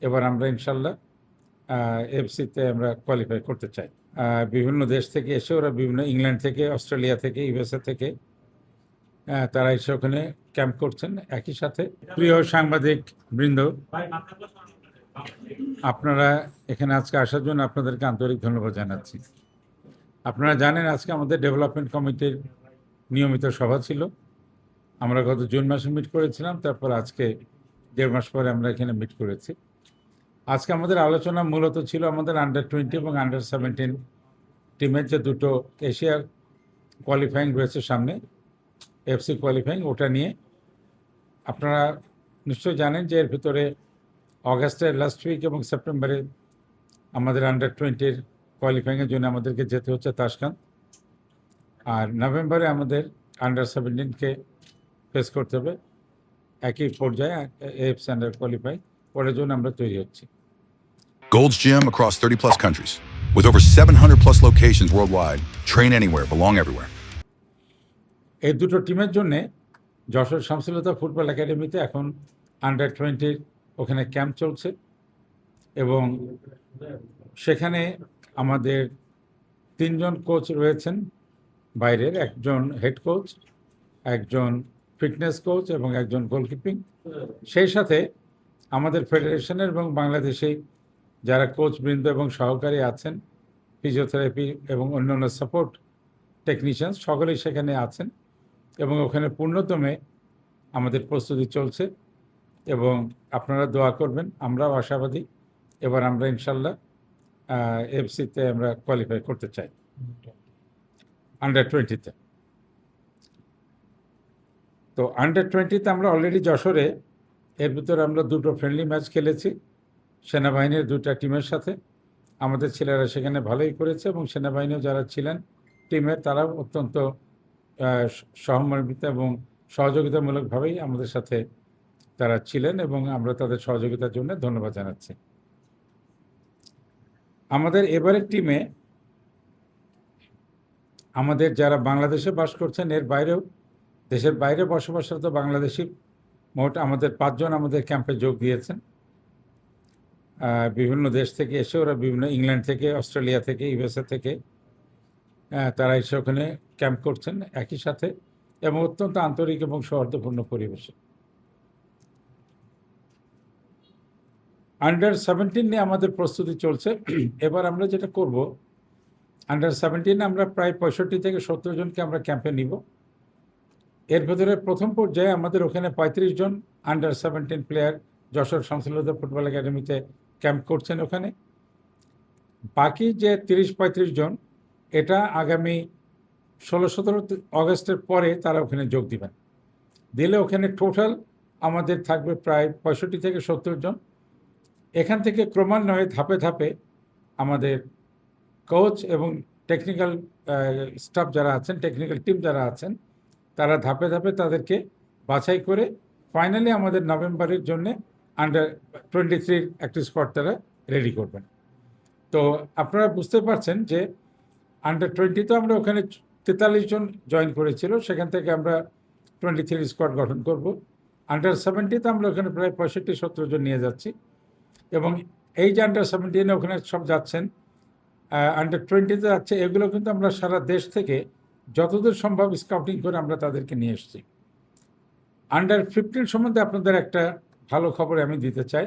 এবার আমরা ইনশাল্লাহ এফসিতে আমরা কোয়ালিফাই করতে চাই। বিভিন্ন দেশ থেকে এসে ওরা বিভিন্ন ইংল্যান্ড থেকে, অস্ট্রেলিয়া থেকে, ইউএসএ থেকে তারা এসে ওখানে ক্যাম্প করছেন। একই সাথে প্রিয় সাংবাদিক বৃন্দ, আপনারা এখানে আজকে আসার জন্য আপনাদেরকে আন্তরিক ধন্যবাদ জানাচ্ছি। আপনারা জানেন আজকে আমাদের ডেভেলপমেন্ট কমিটির নিয়মিত সভা ছিল। আমরা গত জুন মাসে মিট করেছিলাম, তারপর আজকে 1.5 মাস পরে আমরা এখানে মিট করেছি। আজকে আমাদের আলোচনা মূলত ছিল আমাদের আন্ডার-20 এবং আন্ডার-17 টিমের যে দুটো এশিয়া কোয়ালিফাইং রয়েছে সামনে, এফসি কোয়ালিফাইং, ওটা নিয়ে। আপনারা নিশ্চয়ই জানেন যে এর ভিতরে অগাস্টের লাস্ট উইক এবং সেপ্টেম্বরে আমাদের আন্ডার-20 কোয়ালিফাইংয়ের জন্য আমাদেরকে যেতে হচ্ছে তাশকান্ত, আর নভেম্বরে আমাদের আন্ডার-17কে ফেস করতে হবে একই পর্যায়ে এএফসি আন্ডার কোয়ালিফাই। ওটার জন্য আমরা তৈরি হচ্ছি। Gold's Gym across 30 plus countries with over 700 plus locations worldwide. Train anywhere, belong everywhere. এই দুটো টিমের জন্যে যশোর শামসুলতা ফুটবল একাডেমিতে এখন আন্ডার-20 ওখানে ক্যাম্প চলছে, এবং সেখানে আমাদের 3 জন কোচ রয়েছেন বাইরের, একজন হেড কোচ, একজন ফিটনেস কোচ এবং একজন গোলকিপিং। সেই সাথে আমাদের ফেডারেশনের এবং বাংলাদেশে যারা কোচ বৃন্দ এবং সহকারী আছেন, ফিজিওথেরাপি এবং অন্যান্য সাপোর্ট টেকনিশিয়ান, সকলেই সেখানে আছেন, এবং ওখানে পূর্ণদমে আমাদের প্রস্তুতি চলছে। এবং আপনারা দোয়া করবেন, আমরাও আশাবাদী এবার আমরা ইনশাল্লাহ এফসিতে আমরা কোয়ালিফাই করতে চাই আন্ডার-20তে। তো আন্ডার-20তে আমরা অলরেডি যশোরে এর ভিতরে আমরা দুটো ফ্রেন্ডলি ম্যাচ খেলেছি সেনাবাহিনীর দুটা টিমের সাথে। আমাদের ছেলেরা সেখানে ভালোই করেছে, এবং সেনাবাহিনীও যারা ছিলেন টিমের তারাও অত্যন্ত সহমর্মিতা এবং সহযোগিতামূলকভাবেই আমাদের সাথে তারা ছিলেন, এবং আমরা তাদের সহযোগিতার জন্য ধন্যবাদ জানাচ্ছি। আমাদের এবারের টিমে আমাদের যারা বাংলাদেশে বাস করছেন, এর বাইরেও দেশের বাইরে বসবাসরত বাংলাদেশি মোট আমাদের 5 জন আমাদের ক্যাম্পে যোগ দিয়েছেন। বিভিন্ন দেশ থেকে এসে ওরা বিভিন্ন ইংল্যান্ড থেকে, অস্ট্রেলিয়া থেকে, ইউএসএ থেকে তারা এসে ওখানে ক্যাম্প করছেন একই সাথে, এবং অত্যন্ত আন্তরিক এবং সৌহার্দ্যপূর্ণ পরিবেশে। আন্ডার-17 নিয়ে আমাদের প্রস্তুতি চলছে। এবার আমরা যেটা করব, আন্ডার-17 আমরা প্রায় 65 থেকে 70 জনকে আমরা ক্যাম্পে নিব। এর ভেতরে প্রথম পর্যায়ে আমাদের ওখানে 35 জন আন্ডার-17 প্লেয়ার যশোর শামসুলতা ফুটবল একাডেমিতে ক্যাম্প করছেন ওখানে। বাকি যে 30-35 জন, এটা আগামী 16-17 অগস্টের পরে তারা ওখানে যোগ দিবেন। দিলে ওখানে টোটাল আমাদের থাকবে প্রায় 65 থেকে 70 জন। এখান থেকে ক্রমান্বয়ে ধাপে ধাপে আমাদের কোচ এবং টেকনিক্যাল স্টাফ যারা আছেন, টেকনিক্যাল টিম যারা আছেন, তারা ধাপে ধাপে তাদেরকে বাছাই করে ফাইনালি আমাদের নভেম্বরের জন্যে আন্ডার-23 একটি স্কোয়াড তারা রেডি করবেন। তো আপনারা বুঝতে পারছেন যে আন্ডার-20 তো আমরা ওখানে 43 জন জয়েন করেছিল, সেখান থেকে আমরা 23 স্কোয়াড গঠন করব। আন্ডার-17 আমরা ওখানে প্রায় 65-70 জন নিয়ে যাচ্ছি, এবং এই যে আন্ডার-17 ওখানে সব যাচ্ছেন, আন্ডার-20তে যাচ্ছে, এগুলো কিন্তু আমরা সারা দেশ থেকে যতদূর সম্ভব স্কাউটিং করে আমরা তাদেরকে নিয়ে এসেছি। আন্ডার-15 সম্বন্ধে আপনাদের একটা ভালো খবর আমি দিতে চাই।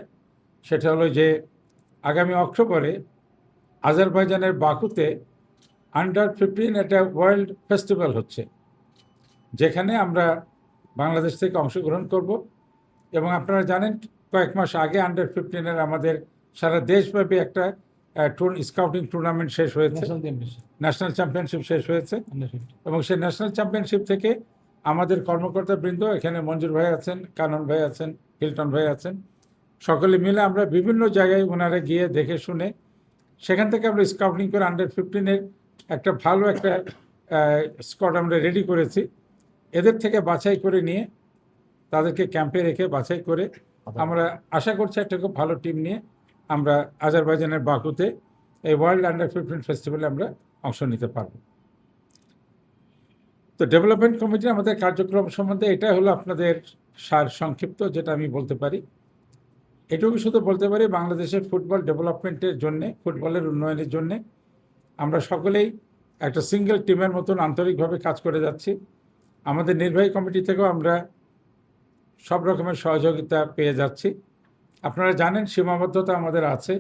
সেটা হলো যে আগামী অক্টোবরে আজারবাইজানের বাকুতে আন্ডার-15 একটা ওয়ার্ল্ড ফেস্টিভ্যাল হচ্ছে, যেখানে আমরা বাংলাদেশ থেকে অংশগ্রহণ করব। এবং আপনারা জানেন কয়েক মাস আগে আন্ডার-15-এর আমাদের সারা দেশব্যাপী একটা স্কাউটিং টুর্নামেন্ট শেষ হয়েছে, ন্যাশনাল চ্যাম্পিয়নশিপ শেষ হয়েছে। এবং সেই ন্যাশনাল চ্যাম্পিয়নশিপ থেকে আমাদের কর্মকর্তাবৃন্দ, এখানে মঞ্জুর ভাই আছেন, কানন ভাই আছেন, হিলটন ভাই আছেন, সকলে মিলে আমরা বিভিন্ন জায়গায় ওনারা গিয়ে দেখে শুনে সেখান থেকে আমরা স্কাউটিং করে আন্ডার-15-এর একটা ভালো একটা স্কোয়াড আমরা রেডি করেছি। এদের থেকে বাছাই করে নিয়ে তাদেরকে ক্যাম্পে রেখে বাছাই করে আমরা আশা করছি একটা খুব ভালো টিম নিয়ে আমরা আজারবাইজানের বাকুতে এই ওয়ার্ল্ড আন্ডার-15 ফেস্টিভ্যালে আমরা অংশ নিতে পারব। তো ডেভেলপমেন্ট কমিটির আমাদের কার্যক্রম সম্বন্ধে এটা হলো আপনাদের সার সংক্ষিপ্ত, যেটা আমি বলতে পারি। এটুকু শুধু বলতে পারি, বাংলাদেশের ফুটবল ডেভেলপমেন্টের জন্যে, ফুটবলের উন্নয়নের জন্যে আমরা সকলেই একটা সিঙ্গেল টিমের মতন আন্তরিকভাবে কাজ করে যাচ্ছি। আমাদের নির্বাহী কমিটি থেকেও আমরা সব রকমের সহযোগিতা পেয়ে যাচ্ছি। আপনারা জানেন সীমাবদ্ধতা আমাদের আছে,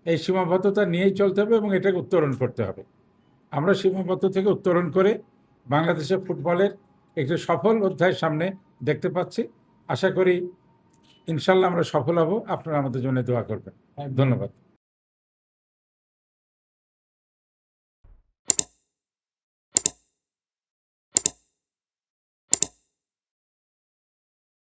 এই সীমাবদ্ধতা নিয়েই চলতে হবে এবং এটাকে উত্তরণ করতে হবে। আমরা সীমাবদ্ধ থেকে উত্তরণ করে বাংলাদেশের ফুটবলের একটি সফল অধ্যায় সামনে দেখতে পাচ্ছি। আশা করি ইনশাল্লাহ আমরা সফল হব। আপনারা আমাদের জন্য দোয়া করবেন। ধন্যবাদ।